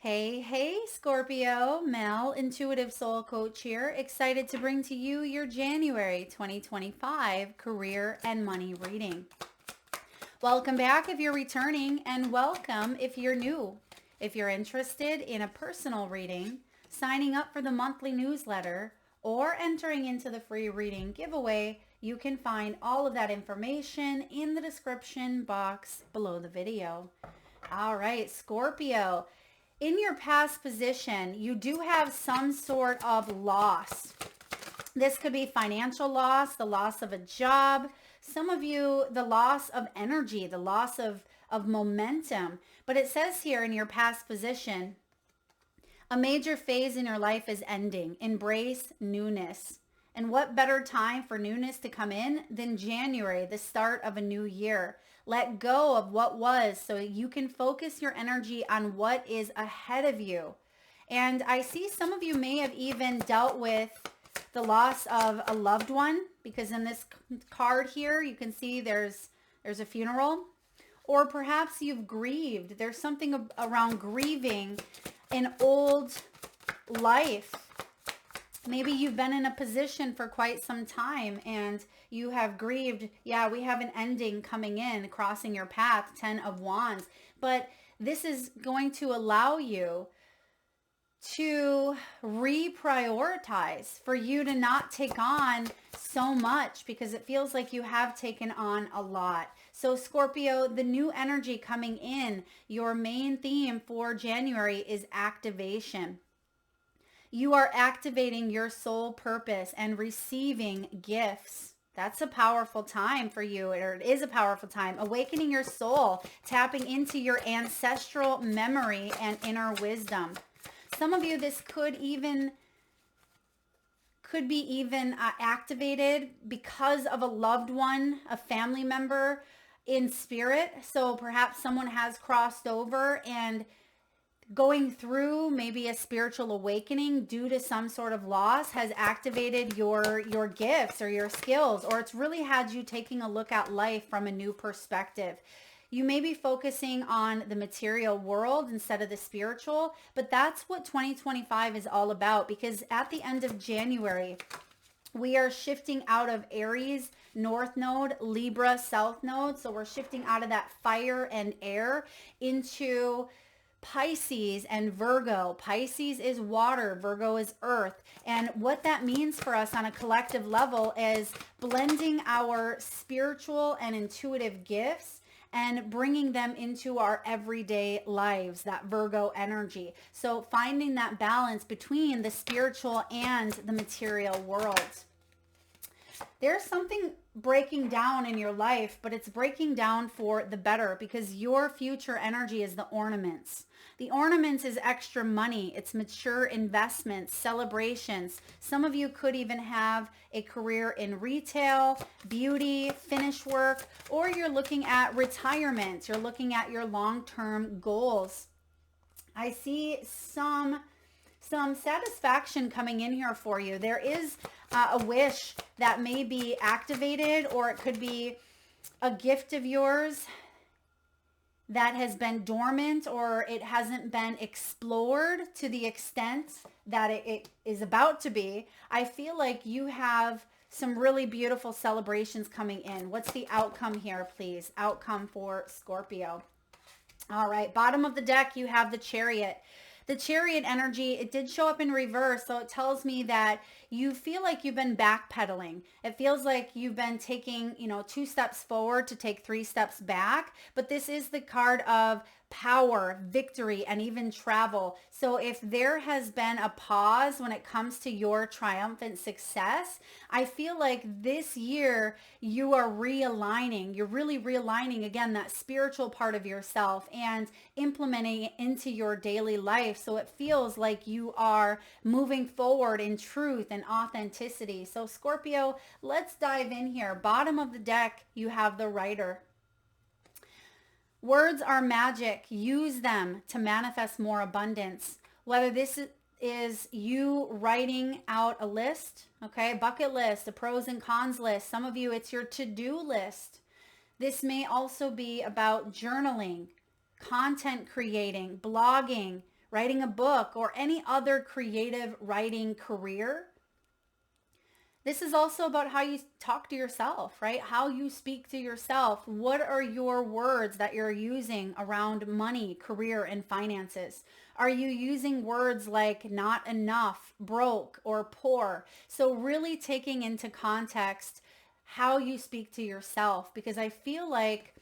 Hey, hey, Scorpio, Mel, Intuitive Soul Coach here. Excited to bring to you your January 2025 career and money reading. Welcome back if you're returning, and welcome if you're new. If you're interested in a personal reading, signing up for the monthly newsletter, or entering into the free reading giveaway, you can find all of that information in the description box below the video. All right, Scorpio. In your past position, you do have some sort of loss. This could be financial loss, the loss of a job. Some of you, the loss of energy, the loss of momentum. But it says here in your past position, a major phase in your life is ending. Embrace newness. And what better time for newness to come in than January, the start of a new year? Let go of what was so you can focus your energy on what is ahead of you. And I see some of you may have even dealt with the loss of a loved one, because in this card here, you can see there's a funeral, or perhaps you've grieved. There's something around grieving an old life. Maybe you've been in a position for quite some time and you have grieved. Yeah, we have an ending coming in, crossing your path, 10 of Wands. But this is going to allow you to reprioritize, for you to not take on so much, because it feels like you have taken on a lot. So Scorpio, the new energy coming in, your main theme for January is activation. You are activating your soul purpose and receiving gifts. That's a powerful time for you, or it is a powerful time. Awakening your soul, tapping into your ancestral memory and inner wisdom. Some of you, this could be even activated because of a loved one, a family member in spirit. So perhaps someone has crossed over and going through maybe a spiritual awakening due to some sort of loss has activated your gifts or your skills, or it's really had you taking a look at life from a new perspective. You may be focusing on the material world instead of the spiritual, but that's what 2025 is all about, because at the end of January, we are shifting out of Aries North Node, Libra South Node. So we're shifting out of that fire and air into Pisces and Virgo. Pisces is water, Virgo is earth. And what that means for us on a collective level is blending our spiritual and intuitive gifts and bringing them into our everyday lives, that Virgo energy. So finding that balance between the spiritual and the material world. There's something breaking down in your life, but it's breaking down for the better, because your future energy is the ornaments. The ornaments is extra money. It's mature investments, celebrations. Some of you could even have a career in retail, beauty, finish work, or you're looking at retirement. You're looking at your long-term goals. I see some satisfaction coming in here for you. There is a wish that may be activated, or it could be a gift of yours that has been dormant, or it hasn't been explored to the extent that it is about to be. I feel like you have some really beautiful celebrations coming in. What's the outcome here, please? Outcome for Scorpio. All right, bottom of the deck, you have the Chariot. The Chariot energy, it did show up in reverse, so it tells me that you feel like you've been backpedaling. It feels like you've been taking, 2 steps forward to take 3 steps back, but this is the card of power, victory, and even travel. So if there has been a pause when it comes to your triumphant success, I feel like this year you are realigning. You're really realigning, again, that spiritual part of yourself and implementing it into your daily life. So it feels like you are moving forward in truth and authenticity. So Scorpio, let's dive in here. Bottom of the deck, you have the Rider. Words are magic. Use them to manifest more abundance. Whether this is you writing out a list, okay, bucket list, a pros and cons list. Some of you, it's your to-do list. This may also be about journaling, content creating, blogging, writing a book, or any other creative writing career. This is also about how you talk to yourself, right? How you speak to yourself. What are your words that you're using around money, career, and finances? Are you using words like not enough, broke, or poor? So really taking into context how you speak to yourself, because I feel like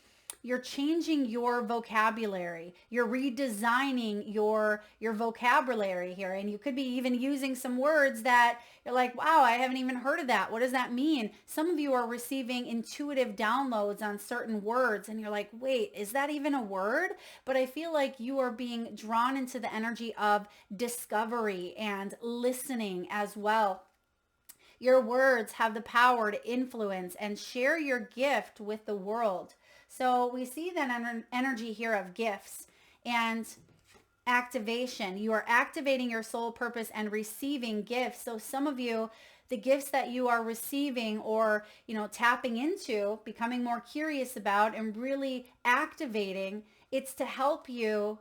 you're changing your vocabulary. You're redesigning your vocabulary here. And you could be even using some words that you're like, wow, I haven't even heard of that. What does that mean? Some of you are receiving intuitive downloads on certain words and you're like, wait, is that even a word? But I feel like you are being drawn into the energy of discovery and listening as well. Your words have the power to influence and share your gift with the world. So we see that energy here of gifts and activation. You are activating your soul purpose and receiving gifts. So some of you, the gifts that you are receiving or, tapping into, becoming more curious about and really activating, it's to help you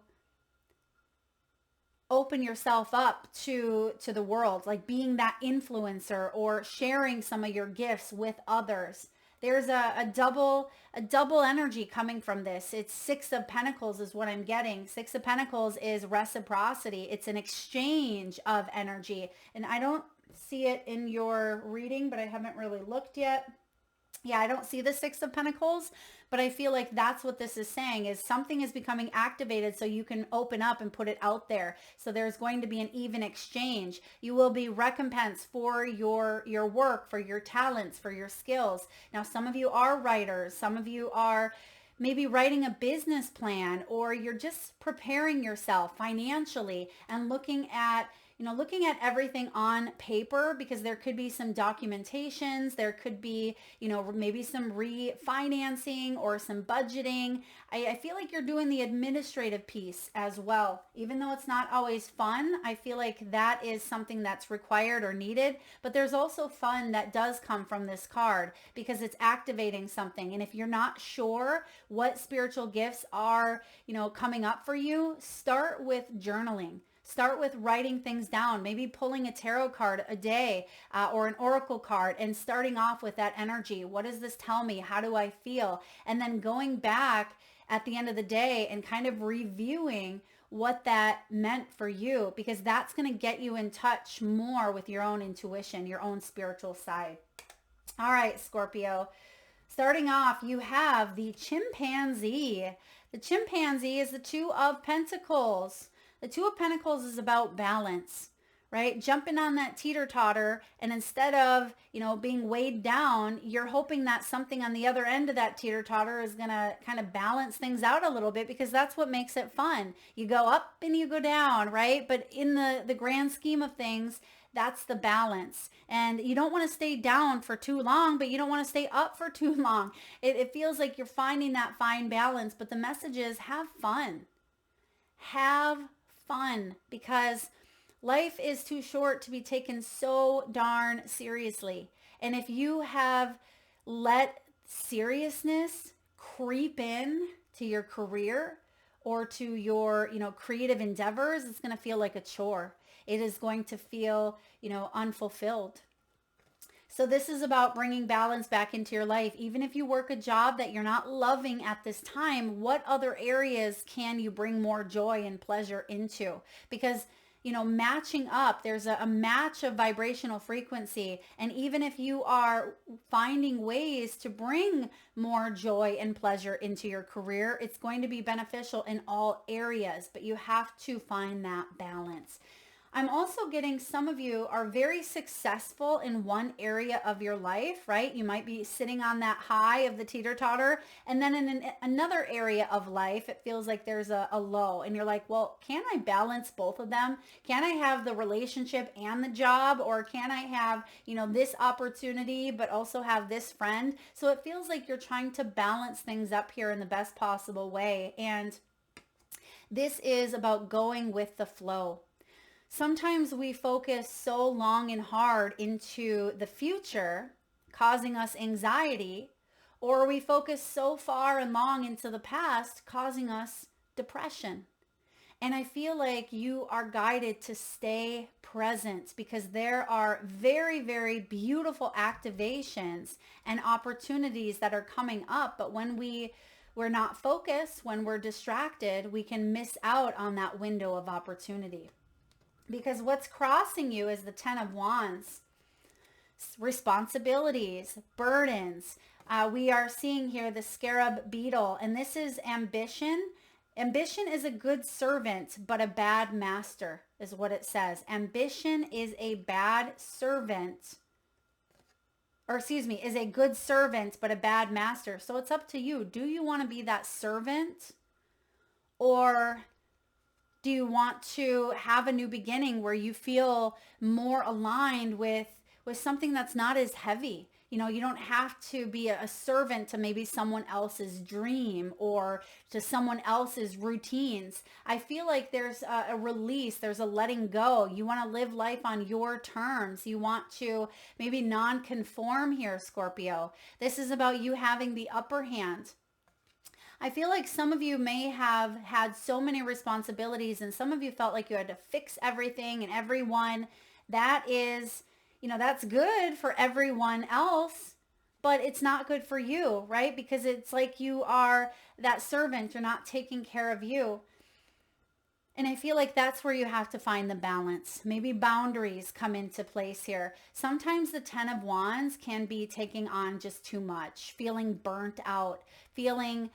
open yourself up to the world, like being that influencer or sharing some of your gifts with others. There's a double energy coming from this. It's Six of Pentacles is what I'm getting. Six of Pentacles is reciprocity. It's an exchange of energy. And I don't see it in your reading, but I haven't really looked yet. Yeah, I don't see the Six of Pentacles, but I feel like that's what this is saying, is something is becoming activated so you can open up and put it out there. So there's going to be an even exchange. You will be recompensed for your work, for your talents, for your skills. Now, some of you are writers. Some of you are maybe writing a business plan, or you're just preparing yourself financially and looking at everything on paper, because there could be some documentations, there could be, maybe some refinancing or some budgeting. I feel like you're doing the administrative piece as well. Even though it's not always fun, I feel like that is something that's required or needed. But there's also fun that does come from this card because it's activating something. And if you're not sure what spiritual gifts are, coming up for you, start with journaling. Start with writing things down, maybe pulling a tarot card a day or an oracle card and starting off with that energy. What does this tell me? How do I feel? And then going back at the end of the day and kind of reviewing what that meant for you, because that's going to get you in touch more with your own intuition, your own spiritual side. All right, Scorpio. Starting off, you have the chimpanzee. The chimpanzee is the Two of Pentacles. The Two of Pentacles is about balance, right? Jumping on that teeter-totter, and instead of, being weighed down, you're hoping that something on the other end of that teeter-totter is going to kind of balance things out a little bit, because that's what makes it fun. You go up and you go down, right? But in the grand scheme of things, that's the balance. And you don't want to stay down for too long, but you don't want to stay up for too long. It feels like you're finding that fine balance, but the message is have fun. Have fun, because life is too short to be taken so darn seriously. And if you have let seriousness creep in to your career or to your, creative endeavors, it's going to feel like a chore. It is going to feel, unfulfilled. So this is about bringing balance back into your life. Even if you work a job that you're not loving at this time, what other areas can you bring more joy and pleasure into? Because, matching up, there's a match of vibrational frequency. And even if you are finding ways to bring more joy and pleasure into your career, it's going to be beneficial in all areas, but you have to find that balance. I'm also getting some of you are very successful in one area of your life, right? You might be sitting on that high of the teeter-totter, and then in another area of life, it feels like there's a low, and you're like, well, can I balance both of them? Can I have the relationship and the job, or can I have, this opportunity, but also have this friend? So it feels like you're trying to balance things up here in the best possible way, and this is about going with the flow. Sometimes we focus so long and hard into the future, causing us anxiety, or we focus so far and long into the past, causing us depression. And I feel like you are guided to stay present because there are very, very beautiful activations and opportunities that are coming up. But when we're not focused, when we're distracted, we can miss out on that window of opportunity. Because what's crossing you is the Ten of Wands, responsibilities, burdens. We are seeing here the scarab beetle, and this is ambition. Ambition is a good servant, but a bad master, is what it says. Ambition is a bad servant, or excuse me, is a good servant, but a bad master. So it's up to you. Do you want to be that servant, or do you want to have a new beginning where you feel more aligned with something that's not as heavy? You know, you don't have to be a servant to maybe someone else's dream or to someone else's routines. I feel like there's a release, there's a letting go. You want to live life on your terms. You want to maybe non-conform here, Scorpio. This is about you having the upper hand. I feel like some of you may have had so many responsibilities, and some of you felt like you had to fix everything and everyone. That is, you know, that's good for everyone else, but it's not good for you, right? Because it's like you are that servant. You're not taking care of you. And I feel like that's where you have to find the balance. Maybe boundaries come into place here. Sometimes the Ten of Wands can be taking on just too much, feeling burnt out, feeling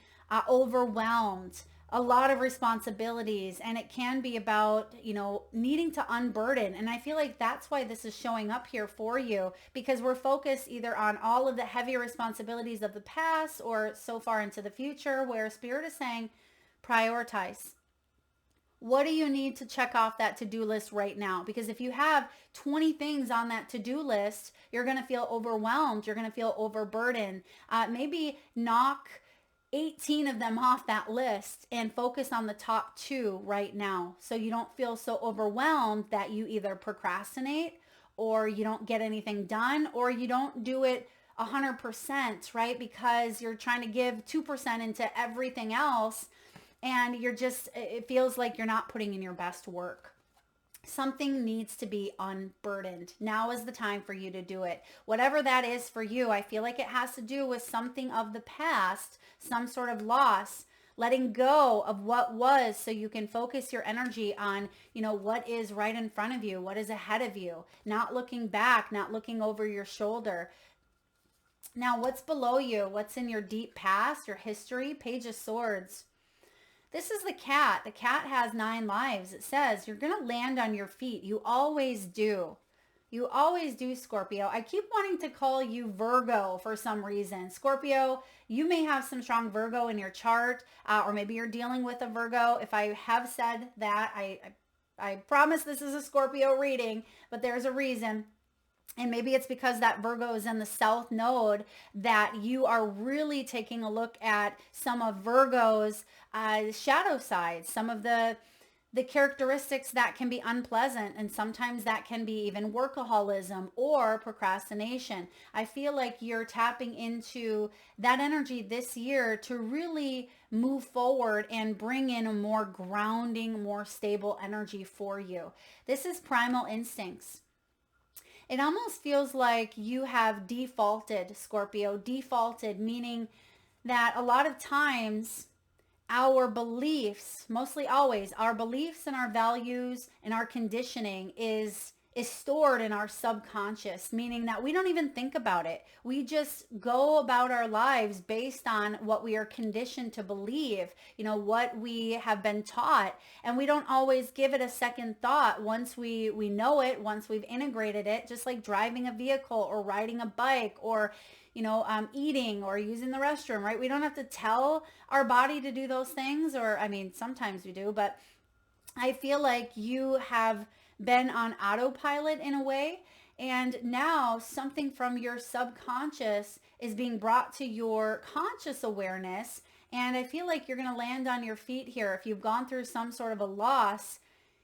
overwhelmed, a lot of responsibilities, and it can be about, you know, needing to unburden. And I feel like that's why this is showing up here for you, because we're focused either on all of the heavy responsibilities of the past or so far into the future, where Spirit is saying prioritize. What do you need to check off that to-do list right now? Because if you have 20 things on that to-do list, you're going to feel overwhelmed. You're going to feel overburdened. Maybe knock 18 of them off that list and focus on the top 2 right now, so you don't feel so overwhelmed that you either procrastinate or you don't get anything done, or you don't do it 100%, right? Because you're trying to give 2% into everything else, and it feels like you're not putting in your best work. Something needs to be unburdened. Now is the time for you to do it. Whatever that is for you, I feel like it has to do with something of the past, some sort of loss, letting go of what was, so you can focus your energy on, you know, what is right in front of you, what is ahead of you, not looking back, not looking over your shoulder. Now, what's below you? What's in your deep past, your history? Page of Swords. This is the cat. The cat has 9 lives. It says you're going to land on your feet. You always do. You always do, Scorpio. I keep wanting to call you Virgo for some reason. Scorpio, you may have some strong Virgo in your chart, or maybe you're dealing with a Virgo. If I have said that, I promise this is a Scorpio reading, but there's a reason. And maybe it's because that Virgo is in the South Node that you are really taking a look at some of Virgo's shadow sides, some of the characteristics that can be unpleasant, and sometimes that can be even workaholism or procrastination. I feel like you're tapping into that energy this year to really move forward and bring in a more grounding, more stable energy for you. This is primal instincts. It almost feels like you have defaulted, Scorpio. Defaulted, meaning that a lot of times our beliefs, mostly always, our beliefs and our values and our conditioning is stored in our subconscious, meaning that we don't even think about it. We just go about our lives based on what we are conditioned to believe, you know, what we have been taught, and we don't always give it a second thought once we know it, once we've integrated it, just like driving a vehicle or riding a bike or, you know, eating or using the restroom, right? We don't have to tell our body to do those things, or, I mean, sometimes we do, but I feel like you have been on autopilot in a way, and now something from your subconscious is being brought to your conscious awareness, and I feel like you're going to land on your feet here. If you've gone through some sort of a loss,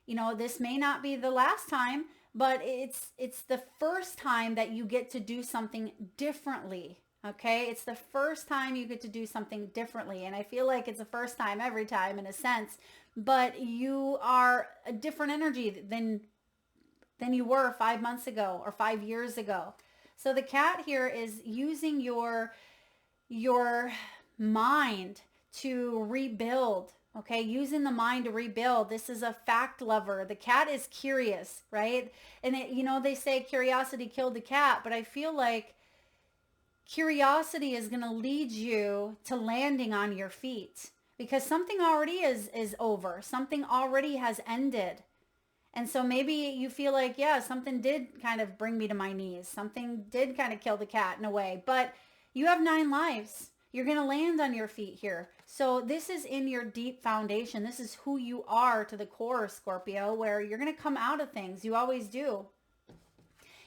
you know, this may not be the last time, but it's the first time that you get to do something differently. Okay, it's the first time you get to do something differently, and I feel like it's the first time every time in a sense, but you are a different energy than you were 5 months ago or 5 years ago. So the cat here is using your mind to rebuild. Okay, using the mind to rebuild. This is a fact lover. The cat is curious, right? And they say curiosity killed the cat, but I feel like curiosity is going to lead you to landing on your feet, because something already is over. Something already has ended. And so maybe you feel like, yeah, something did kind of bring me to my knees. Something did kind of kill the cat in a way, but you have 9 lives. You're going to land on your feet here. So this is in your deep foundation. This is who you are to the core, Scorpio, where you're going to come out of things. You always do.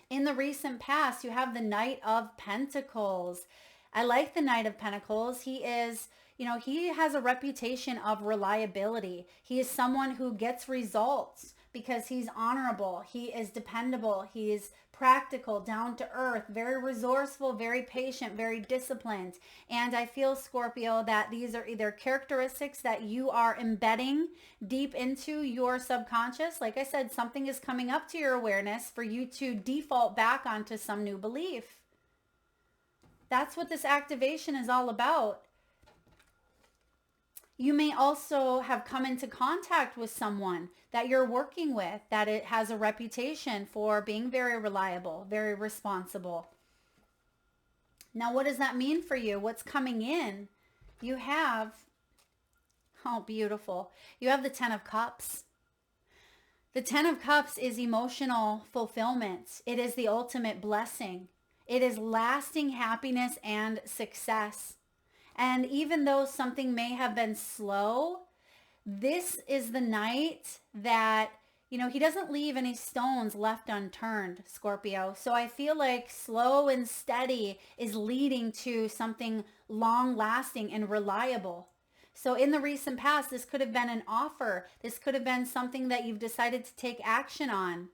In the recent past, you have the Knight of Pentacles. I like the Knight of Pentacles. He is, he has a reputation of reliability. He is someone who gets results because he's honorable. He is dependable. He is practical, down to earth, very resourceful, very patient, very disciplined. And I feel, Scorpio, that these are either characteristics that you are embedding deep into your subconscious. Like I said, something is coming up to your awareness for you to default back onto some new belief. That's what this activation is all about. You may also have come into contact with someone that you're working with that it has a reputation for being very reliable, very responsible. Now, what does that mean for you? What's coming in? You have, oh, beautiful. You have the 10 of Cups. The 10 of Cups is emotional fulfillment. It is the ultimate blessing. It is lasting happiness and success. And even though something may have been slow, this is the night that, he doesn't leave any stones left unturned, Scorpio. So I feel like slow and steady is leading to something long lasting and reliable. So in the recent past, this could have been an offer. This could have been something that you've decided to take action on.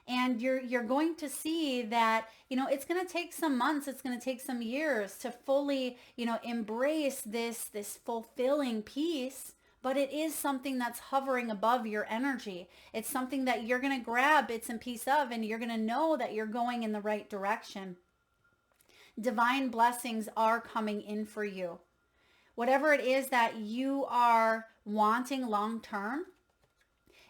And you're going to see that, it's going to take some months, it's going to take some years to fully, embrace this fulfilling peace, but it is something that's hovering above your energy. It's something that you're going to grab bits and pieces of, and you're going to know that you're going in the right direction. Divine blessings are coming in for you. Whatever it is that you are wanting long term,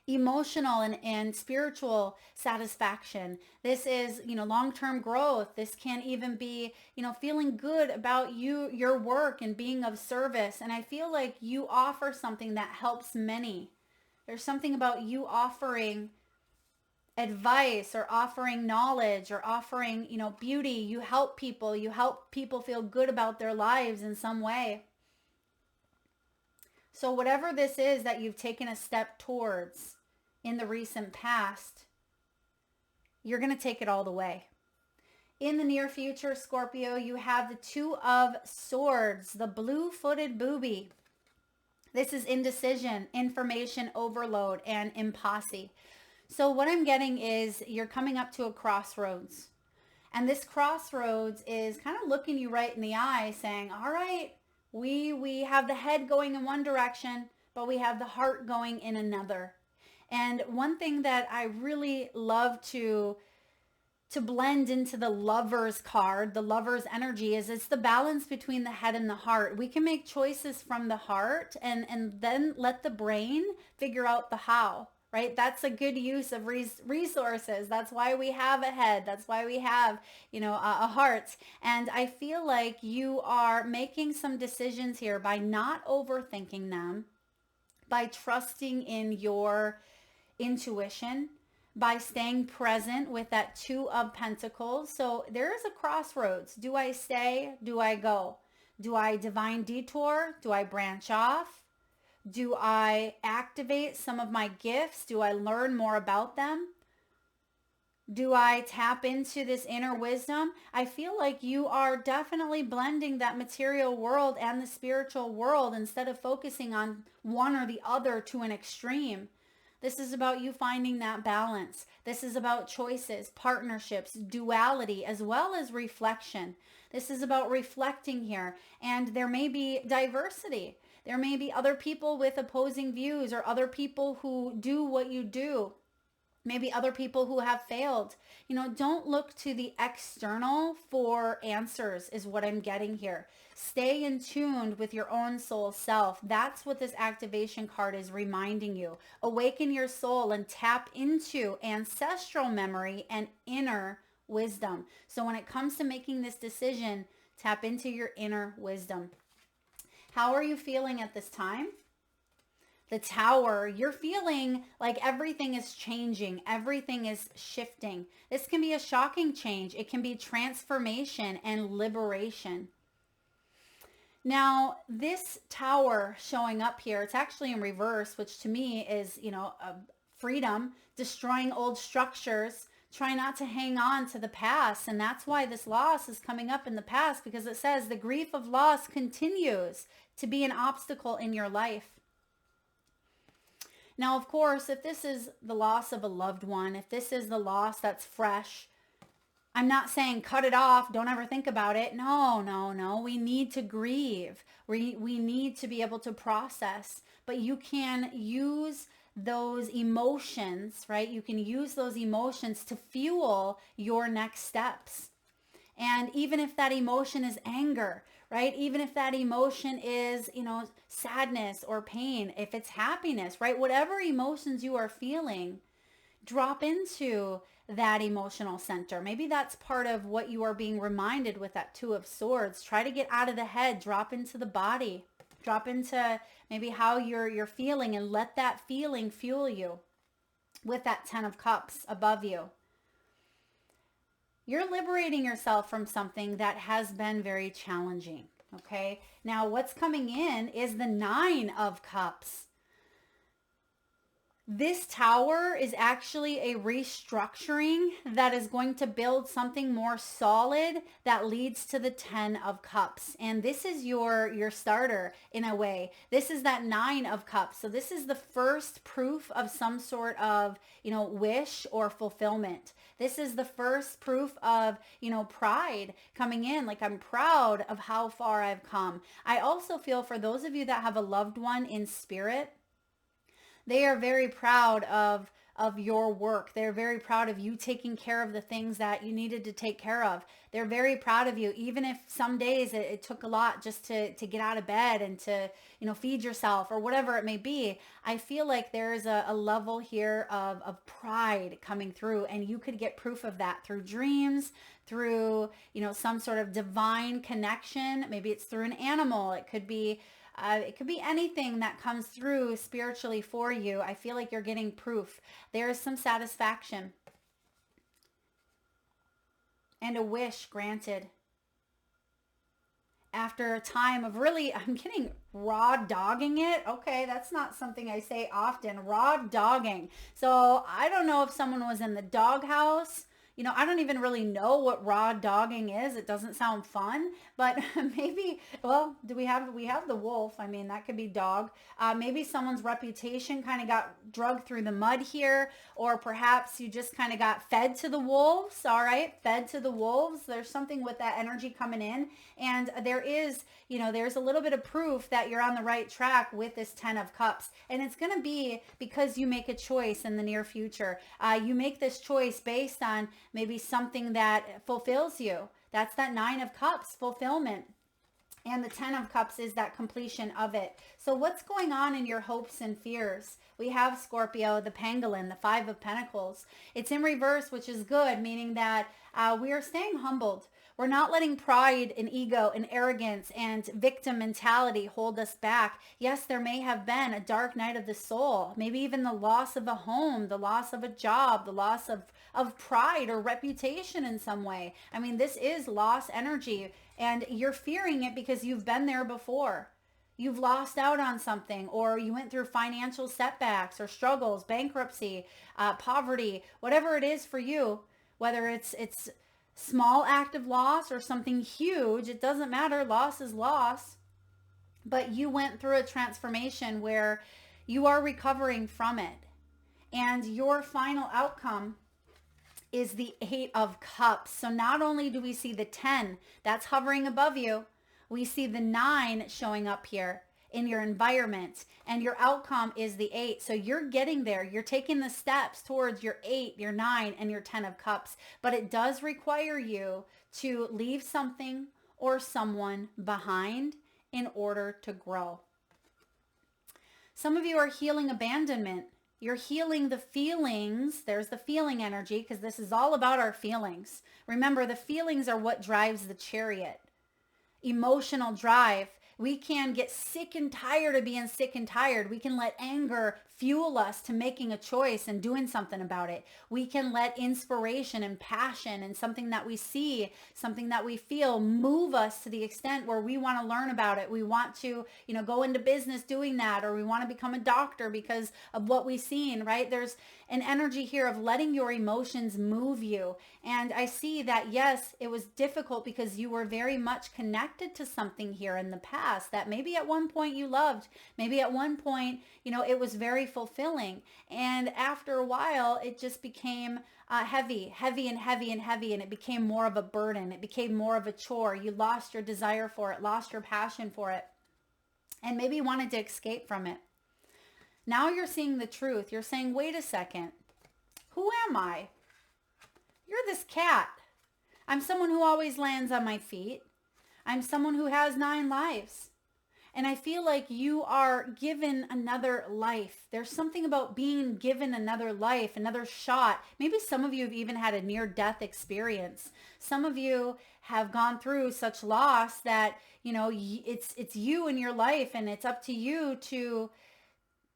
emotional and spiritual satisfaction. This is, long-term growth. This can even be, feeling good about your work and being of service. And I feel like you offer something that helps many. There's something about you offering advice or offering knowledge or offering, beauty. You help people. You help people feel good about their lives in some way. So whatever this is that you've taken a step towards in the recent past, you're going to take it all the way. In the near future, Scorpio, you have the 2 of Swords, the blue-footed booby. This is indecision, information overload, and impasse. So what I'm getting is you're coming up to a crossroads. And this crossroads is kind of looking you right in the eye saying, all right, we have the head going in one direction, but we have the heart going in another. And one thing that I really love to blend into the Lover's card, the Lover's energy, is it's the balance between the head and the heart. We can make choices from the heart and then let the brain figure out the how, right? That's a good use of resources. That's why we have a head. That's why we have, a heart. And I feel like you are making some decisions here by not overthinking them, by trusting in your intuition, by staying present with that 2 of Pentacles. So there is a crossroads. Do I stay? Do I go? Do I divine detour? Do I branch off? Do I activate some of my gifts? Do I learn more about them? Do I tap into this inner wisdom? I feel like you are definitely blending that material world and the spiritual world instead of focusing on one or the other to an extreme. This is about you finding that balance. This is about choices, partnerships, duality, as well as reflection. This is about reflecting here. And there may be diversity. There may be other people with opposing views or other people who do what you do. Maybe other people who have failed. Don't look to the external for answers is what I'm getting here. Stay in tune with your own soul self. That's what this activation card is reminding you. Awaken your soul and tap into ancestral memory and inner wisdom. So when it comes to making this decision, tap into your inner wisdom. How are you feeling at this time? The Tower, you're feeling like everything is changing. Everything is shifting. This can be a shocking change. It can be transformation and liberation. Now, this Tower showing up here, it's actually in reverse, which to me is, freedom, destroying old structures, try not to hang on to the past. And that's why this loss is coming up in the past, because it says the grief of loss continues to be an obstacle in your life. Now, of course, if this is the loss of a loved one, if this is the loss that's fresh, I'm not saying cut it off, don't ever think about it. No. We need to grieve. We need to be able to process. But you can use those emotions, right? You can use those emotions to fuel your next steps. And even if that emotion is anger, right? Even if that emotion is, sadness or pain, if it's happiness, right? Whatever emotions you are feeling, drop into that emotional center. Maybe that's part of what you are being reminded with that Two of Swords. Try to get out of the head, drop into the body, drop into maybe how you're feeling, and let that feeling fuel you with that 10 of Cups above you. You're liberating yourself from something that has been very challenging, okay? Now, what's coming in is the 9 of Cups. This Tower is actually a restructuring that is going to build something more solid that leads to the 10 of Cups. And this is your starter in a way. This is that 9 of Cups. So this is the first proof of some sort of, wish or fulfillment. This is the first proof of, pride coming in. Like, I'm proud of how far I've come. I also feel for those of you that have a loved one in spirit, they are very proud of your work. They're very proud of you taking care of the things that you needed to take care of. They're very proud of you, even if some days it took a lot just to get out of bed and to, feed yourself or whatever it may be. I feel like there's a level here of pride coming through, and you could get proof of that through dreams, through, some sort of divine connection. Maybe it's through an animal. It could be anything that comes through spiritually for you. I feel like you're getting proof. There is some satisfaction and a wish granted. After a time of really, I'm getting raw dogging it. Okay, that's not something I say often. Raw dogging. So I don't know if someone was in the doghouse. I don't even really know what raw dogging is. It doesn't sound fun, but maybe, well, we have the wolf. I mean, that could be dog. Maybe someone's reputation kind of got dragged through the mud here, or perhaps you just kind of got fed to the wolves. All right. Fed to the wolves. There's something with that energy coming in. And there is, there's a little bit of proof that you're on the right track with this 10 of Cups. And it's going to be because you make a choice in the near future. You make this choice based on maybe something that fulfills you. That's that 9 of Cups, fulfillment. And the 10 of Cups is that completion of it. So what's going on in your hopes and fears? We have Scorpio, the pangolin, the 5 of Pentacles. It's in reverse, which is good, meaning that we are staying humbled. We're not letting pride and ego and arrogance and victim mentality hold us back. Yes, there may have been a dark night of the soul, maybe even the loss of a home, the loss of a job, the loss of pride or reputation in some way. I mean, this is loss energy, and you're fearing it because you've been there before. You've lost out on something, or you went through financial setbacks or struggles, bankruptcy, poverty, whatever it is for you, whether it's small act of loss or something huge, it doesn't matter. Loss is loss. But you went through a transformation where you are recovering from it. And your final outcome is the 8 of Cups. So not only do we see the 10 that's hovering above you, we see the 9 showing up here. in your environment, and your outcome is the 8. So you're getting there. You're taking the steps towards your 8, your 9, and your 10 of cups. But it does require you to leave something or someone behind in order to grow. Some of you are healing abandonment. You're healing the feelings. There's the feeling energy, because this is all about our feelings. Remember, the feelings are what drives the chariot. Emotional drive. We can get sick and tired of being sick and tired. We can let anger fuel us to making a choice and doing something about it. We can let inspiration and passion and something that we see, something that we feel move us to the extent where we want to learn about it. We want to, go into business doing that, or we want to become a doctor because of what we've seen, right? There's an energy here of letting your emotions move you. And I see that, yes, it was difficult because you were very much connected to something here in the past that maybe at one point you loved. Maybe at one point, it was very fulfilling. And after a while, it just became heavy, and it became more of a burden. It became more of a chore. You lost your desire for it, lost your passion for it, and maybe wanted to escape from it. Now you're seeing the truth. You're saying, wait a second, who am I? You're this cat. I'm someone who always lands on my feet. I'm someone who has 9 lives. And I feel like you are given another life. There's something about being given another life, another shot. Maybe some of you have even had a near-death experience. Some of you have gone through such loss that, it's you in your life, and it's up to you to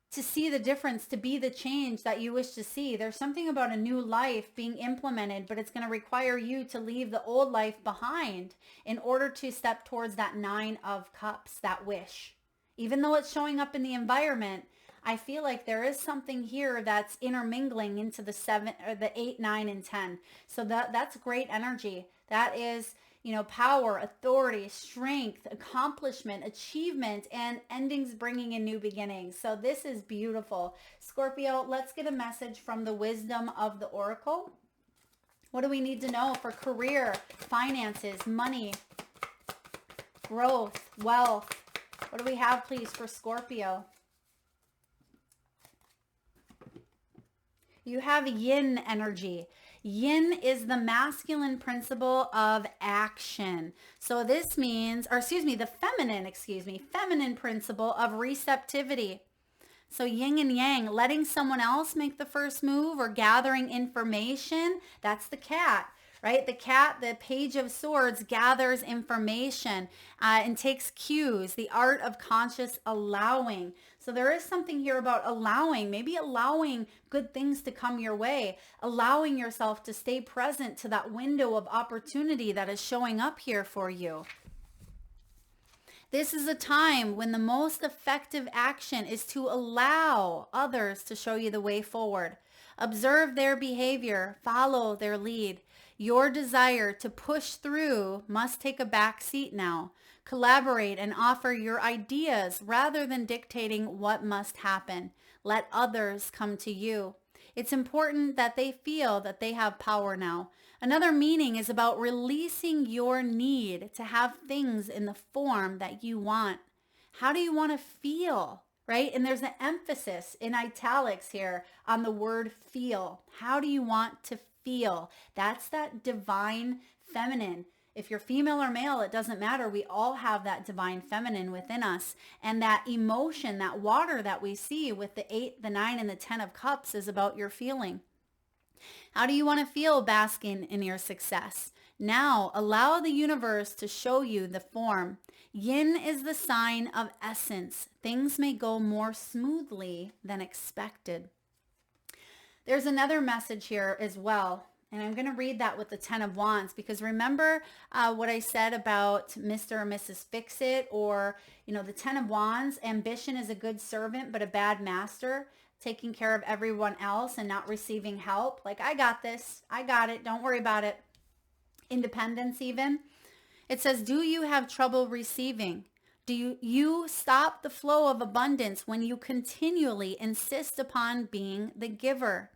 see the difference, to be the change that you wish to see. There's something about a new life being implemented, but it's going to require you to leave the old life behind in order to step towards that 9 of cups, that wish. Even though it's showing up in the environment, I feel like there is something here that's intermingling into the 7 or the 8, 9, and 10. So that's great energy. That is, power, authority, strength, accomplishment, achievement, and endings bringing in new beginnings. So this is beautiful. Scorpio, let's get a message from the wisdom of the oracle. What do we need to know for career, finances, money, growth, wealth? What do we have, please, for Scorpio? You have yin energy. Yin is the masculine principle of action. So this means, the feminine principle of receptivity. So yin and yang, letting someone else make the first move or gathering information. That's the cat, right? The cat, the Page of Swords, gathers information and takes cues, the art of conscious allowing. So there is something here about allowing, maybe allowing good things to come your way, allowing yourself to stay present to that window of opportunity that is showing up here for you. This is a time when the most effective action is to allow others to show you the way forward. Observe their behavior, follow their lead. Your desire to push through must take a back seat now. Collaborate and offer your ideas rather than dictating what must happen. Let others come to you. It's important that they feel that they have power now. Another meaning is about releasing your need to have things in the form that you want. How do you want to feel, right? And there's an emphasis in italics here on the word feel. How do you want to feel? That's that divine feminine. If you're female or male, it doesn't matter. We all have that divine feminine within us. And that emotion, that water that we see with the 8, the 9, and the 10 of cups is about your feeling. How do you want to feel basking in your success? Now, allow the universe to show you the form. Yin is the sign of essence. Things may go more smoothly than expected. There's another message here as well. And I'm going to read that with the 10 of Wands, because remember what I said about Mr. or Mrs. Fix-It, or, the 10 of Wands. Ambition is a good servant, but a bad master, taking care of everyone else and not receiving help. Like, I got this. I got it. Don't worry about it. Independence even. It says, do you have trouble receiving? Do you stop the flow of abundance when you continually insist upon being the giver?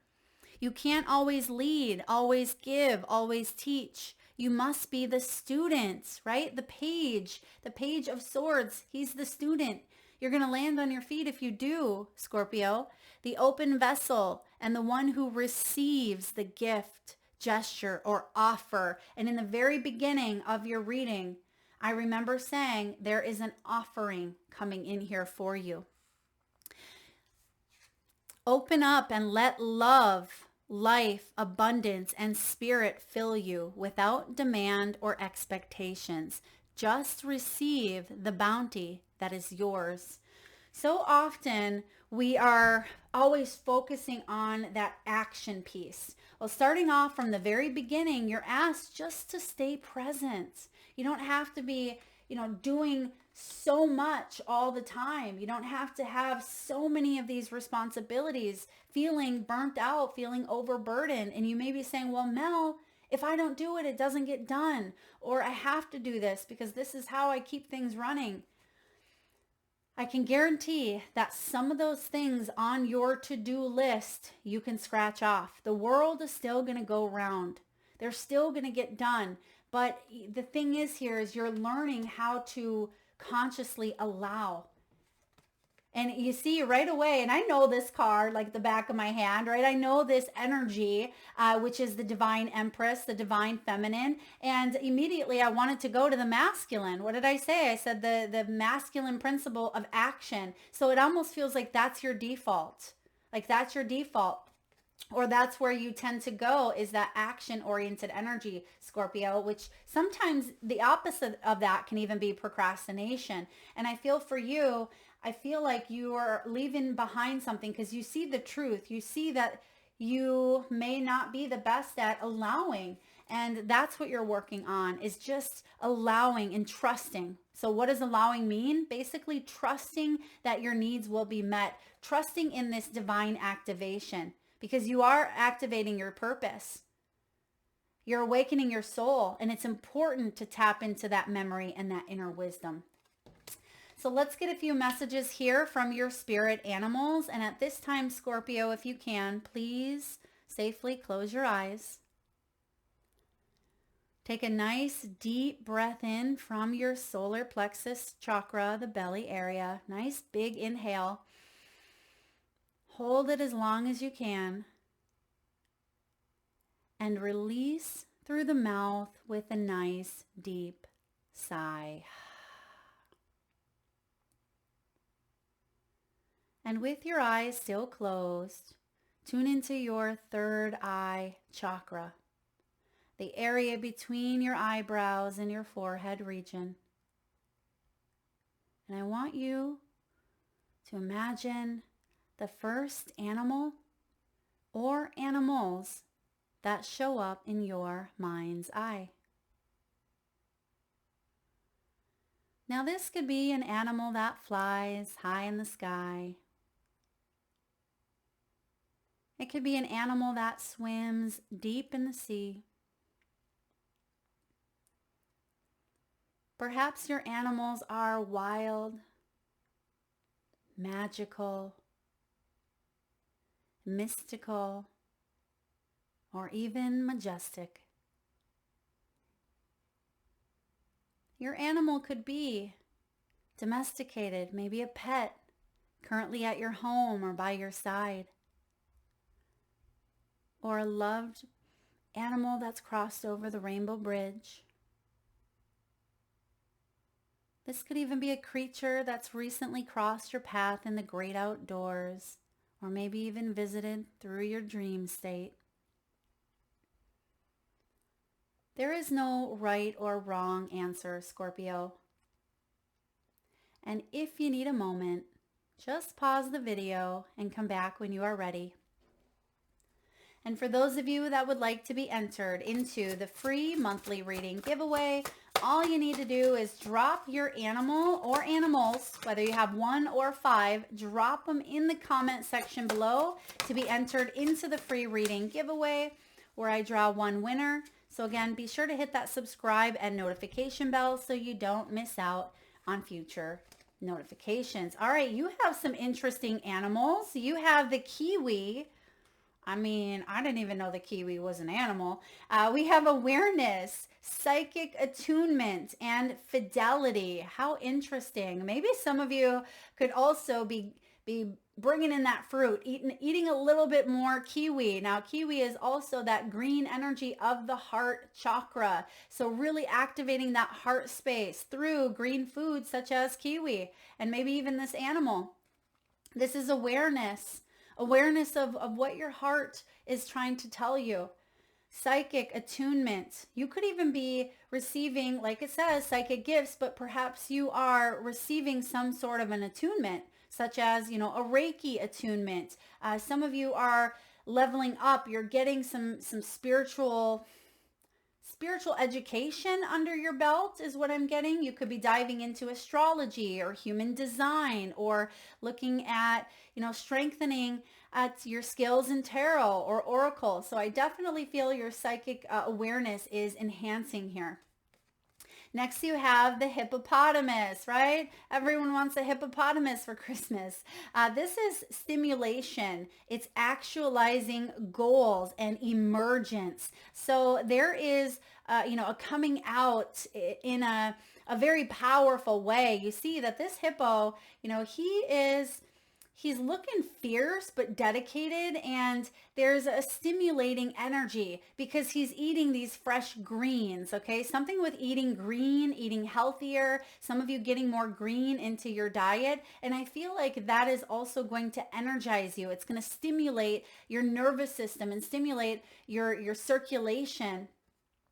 You can't always lead, always give, always teach. You must be the student, right? The page of swords, he's the student. You're going to land on your feet if you do, Scorpio. The open vessel and the one who receives the gift, gesture, or offer. And in the very beginning of your reading, I remember saying there is an offering coming in here for you. Open up and let love, life, abundance, and spirit fill you without demand or expectations. Just receive the bounty that is yours. So often we are always focusing on that action piece. Well, starting off from the very beginning, you're asked just to stay present. You don't have to be, doing so much all the time. You don't have to have so many of these responsibilities, feeling burnt out, feeling overburdened. And you may be saying, well, Mel, if I don't do it, it doesn't get done. Or I have to do this because this is how I keep things running. I can guarantee that some of those things on your to-do list you can scratch off. The world is still going to go round. They're still going to get done. But the thing is here is you're learning how to consciously allow. And you see right away, and I know this card like the back of my hand, right? I know this energy, which is the divine empress, the divine feminine. And immediately I wanted to go to the masculine. What did I say? I said the masculine principle of action. So it almost feels like that's your default. Like that's your default. Or that's where you tend to go, is that action-oriented energy, Scorpio, which sometimes the opposite of that can even be procrastination. And I feel for you, I feel like you are leaving behind something because you see the truth. You see that you may not be the best at allowing. And that's what you're working on, is just allowing and trusting. So what does allowing mean? Basically trusting that your needs will be met, trusting in this divine activation. Because you are activating your purpose. You're awakening your soul, and it's important to tap into that memory and that inner wisdom. So let's get a few messages here from your spirit animals. And at this time, Scorpio, if you can, please safely close your eyes. Take a nice deep breath in from your solar plexus chakra, the belly area. Nice big inhale. Hold it as long as you can and release through the mouth with a nice deep sigh. And with your eyes still closed, tune into your third eye chakra, the area between your eyebrows and your forehead region. And I want you to imagine the first animal or animals that show up in your mind's eye. Now this could be an animal that flies high in the sky. It could be an animal that swims deep in the sea. Perhaps your animals are wild, magical, mystical, or even majestic. Your animal could be domesticated, maybe a pet, currently at your home or by your side, or a loved animal that's crossed over the rainbow bridge. This could even be a creature that's recently crossed your path in the great outdoors, or maybe even visited through your dream state. There is no right or wrong answer, Scorpio. And if you need a moment, just pause the video and come back when you are ready. And for those of you that would like to be entered into the free monthly reading giveaway, all you need to do is drop your animal or animals, whether you have 1 or 5, drop them in the comment section below to be entered into the free reading giveaway where I draw one winner. So again, be sure to hit that subscribe and notification bell so you don't miss out on future notifications. All right, you have some interesting animals. You have the Kiwi. I mean, I didn't even know the kiwi was an animal. We have awareness, psychic attunement, and fidelity. How interesting. Maybe some of you could also be bringing in that fruit, eating a little bit more kiwi. Now, kiwi is also that green energy of the heart chakra. So really activating that heart space through green foods such as kiwi and maybe even this animal. This is awareness, awareness of what your heart is trying to tell you. Psychic attunement. You could even be receiving, like it says, psychic gifts, but perhaps you are receiving some sort of an attunement, such as, a Reiki attunement. Some of you are leveling up. You're getting some spiritual education under your belt is what I'm getting. You could be diving into astrology or human design or looking at, strengthening at your skills in tarot or oracle. So I definitely feel your psychic awareness is enhancing here. Next, you have the hippopotamus, right? Everyone wants a hippopotamus for Christmas. This is stimulation. It's actualizing goals and emergence. So there is, a coming out in a very powerful way. You see that this hippo, he's looking fierce but dedicated, and there's a stimulating energy because he's eating these fresh greens, okay? Something with eating green, eating healthier, some of you getting more green into your diet, and I feel like that is also going to energize you. It's going to stimulate your nervous system and stimulate your circulation.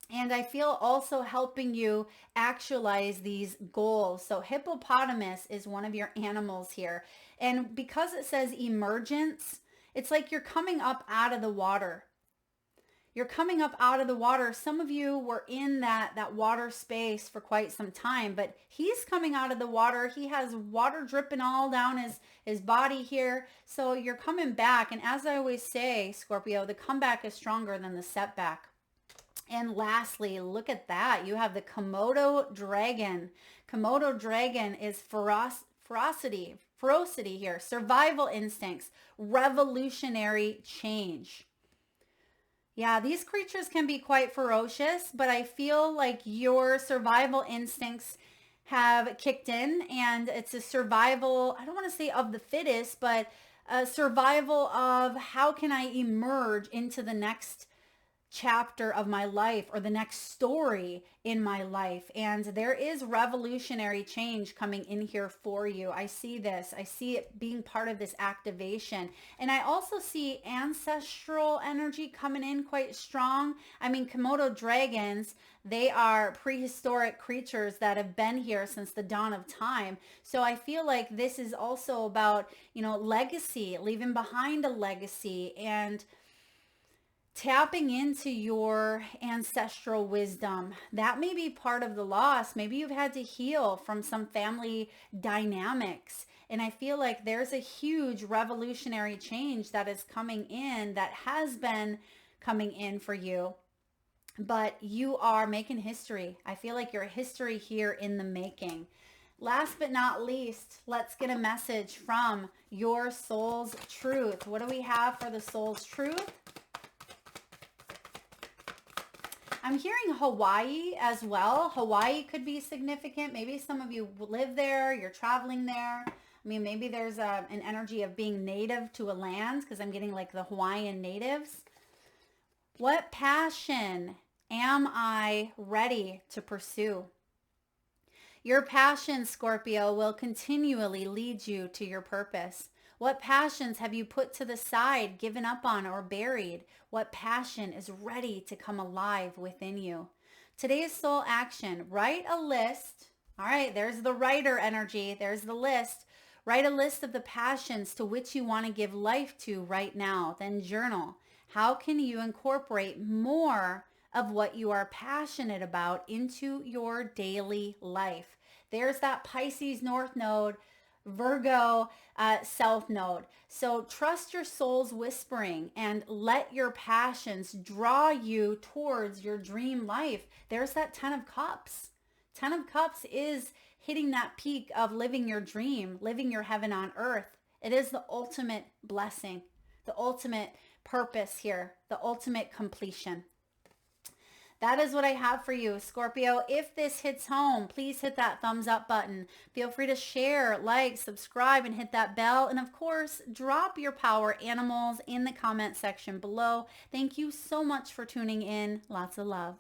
And I feel also helping you actualize these goals. So hippopotamus is one of your animals here. And because it says emergence, it's like you're coming up out of the water. You're coming up out of the water. Some of you were in that water space for quite some time, but he's coming out of the water. He has water dripping all down his body here. So you're coming back. And as I always say, Scorpio, the comeback is stronger than the setback. And lastly, look at that. You have the Komodo dragon. Komodo dragon is ferocity here, survival instincts, revolutionary change. Yeah, these creatures can be quite ferocious, but I feel like your survival instincts have kicked in, and it's a survival, I don't want to say of the fittest, but a survival of how can I emerge into the next chapter of my life or the next story in my life. And there is revolutionary change coming in here for you. I see this. I see it being part of this activation. And I also see ancestral energy coming in quite strong. I mean, Komodo dragons, they are prehistoric creatures that have been here since the dawn of time. So I feel like this is also about, legacy, leaving behind a legacy and tapping into your ancestral wisdom. That may be part of the loss. Maybe you've had to heal from some family dynamics. And I feel like there's a huge revolutionary change that is coming in, that has been coming in for you. But you are making history. I feel like you're history here in the making. Last but not least, let's get a message from your soul's truth. What do we have for the soul's truth? I'm hearing Hawaii as well. Hawaii could be significant. Maybe some of you live there, you're traveling there. I mean, maybe there's an energy of being native to a land, because I'm getting like the Hawaiian natives. What passion am I ready to pursue? Your passion, Scorpio, will continually lead you to your purpose. What passions have you put to the side, given up on, or buried? What passion is ready to come alive within you? Today's soul action, write a list. All right, there's the writer energy. There's the list. Write a list of the passions to which you want to give life to right now. Then journal. How can you incorporate more of what you are passionate about into your daily life? There's that Pisces North Node, Virgo South Node. So trust your soul's whispering and let your passions draw you towards your dream life. There's that 10 of Cups. 10 of Cups is hitting that peak of living your dream, living your heaven on earth. It is the ultimate blessing. the ultimate purpose here, the ultimate completion. That is what I have for you, Scorpio. If this hits home, please hit that thumbs up button. Feel free to share, like, subscribe, and hit that bell. And of course, drop your power animals in the comment section below. Thank you so much for tuning in. Lots of love.